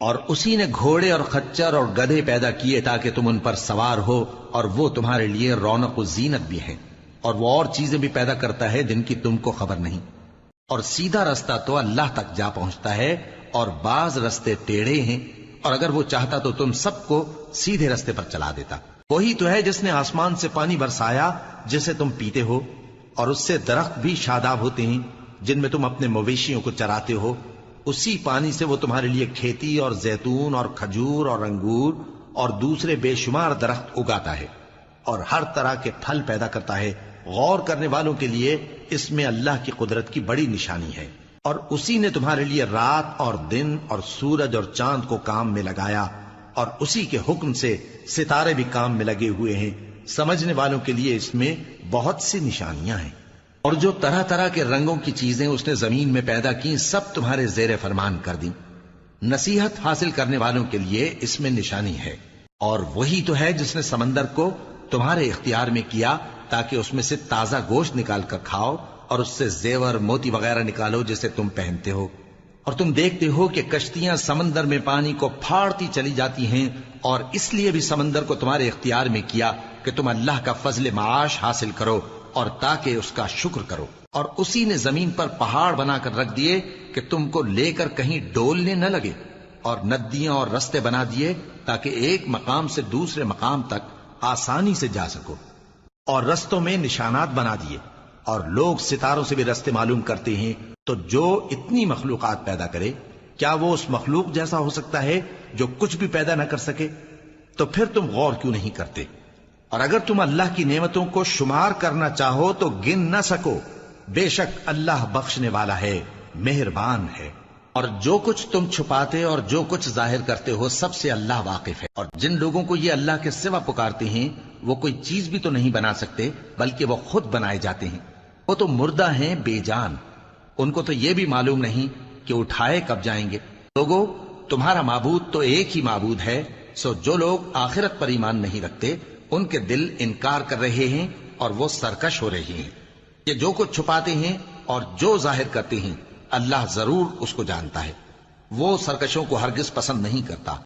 اور اسی نے گھوڑے اور خچر اور گدھے پیدا کیے تاکہ تم ان پر سوار ہو، اور وہ تمہارے لیے رونق و زینت بھی ہے، اور وہ اور چیزیں بھی پیدا کرتا ہے جن کی تم کو خبر نہیں۔ اور سیدھا رستہ تو اللہ تک جا پہنچتا ہے، اور بعض رستے ٹیڑھے ہیں، اور اگر وہ چاہتا تو تم سب کو سیدھے رستے پر چلا دیتا۔ وہی تو ہے جس نے آسمان سے پانی برسایا جسے تم پیتے ہو، اور اس سے درخت بھی شاداب ہوتے ہیں جن میں تم اپنے مویشیوں کو چراتے ہو۔ اسی پانی سے وہ تمہارے لیے کھیتی اور زیتون اور کھجور اور انگور اور دوسرے بے شمار درخت اگاتا ہے، اور ہر طرح کے پھل پیدا کرتا ہے۔ غور کرنے والوں کے لیے اس میں اللہ کی قدرت کی بڑی نشانی ہے۔ اور اسی نے تمہارے لیے رات اور دن اور سورج اور چاند کو کام میں لگایا، اور اسی کے حکم سے ستارے بھی کام میں لگے ہوئے ہیں۔ سمجھنے والوں کے لیے اس میں بہت سی نشانیاں ہیں۔ اور جو طرح طرح کے رنگوں کی چیزیں اس نے زمین میں پیدا کی سب تمہارے زیر فرمان کر دیں۔ نصیحت حاصل کرنے والوں کے لیے اس میں نشانی ہے۔ اور وہی تو ہے جس نے سمندر کو تمہارے اختیار میں کیا تاکہ اس میں سے تازہ گوشت نکال کر کھاؤ، اور اس سے زیور موتی وغیرہ نکالو جسے تم پہنتے ہو۔ اور تم دیکھتے ہو کہ کشتیاں سمندر میں پانی کو پھاڑتی چلی جاتی ہیں، اور اس لیے بھی سمندر کو تمہارے اختیار میں کیا کہ تم اللہ کا فضل معاش حاصل کرو اور تاکہ اس کا شکر کرو۔ اور اسی نے زمین پر پہاڑ بنا کر رکھ دیے کہ تم کو لے کر کہیں ڈولنے نہ لگے، اور ندیاں اور رستے بنا دیے تاکہ ایک مقام سے دوسرے مقام تک آسانی سے جا سکو، اور رستوں میں نشانات بنا دیے۔ اور لوگ ستاروں سے بھی رستے معلوم کرتے ہیں۔ تو جو اتنی مخلوقات پیدا کرے، کیا وہ اس مخلوق جیسا ہو سکتا ہے جو کچھ بھی پیدا نہ کر سکے؟ تو پھر تم غور کیوں نہیں کرتے؟ اور اگر تم اللہ کی نعمتوں کو شمار کرنا چاہو تو گن نہ سکو۔ بے شک اللہ بخشنے والا ہے، مہربان ہے۔ اور جو کچھ تم چھپاتے اور جو کچھ ظاہر کرتے ہو سب سے اللہ واقف ہے۔ اور جن لوگوں کو یہ اللہ کے سوا پکارتے ہیں وہ کوئی چیز بھی تو نہیں بنا سکتے بلکہ وہ خود بنائے جاتے ہیں۔ وہ تو مردہ ہیں بے جان، ان کو تو یہ بھی معلوم نہیں کہ اٹھائے کب جائیں گے۔ لوگو، تمہارا معبود تو ایک ہی معبود ہے، سو جو لوگ آخرت پر ایمان نہیں رکھتے ان کے دل انکار کر رہے ہیں اور وہ سرکش ہو رہے ہیں۔ یہ جو کچھ چھپاتے ہیں اور جو ظاہر کرتے ہیں اللہ ضرور اس کو جانتا ہے۔ وہ سرکشوں کو ہرگز پسند نہیں کرتا۔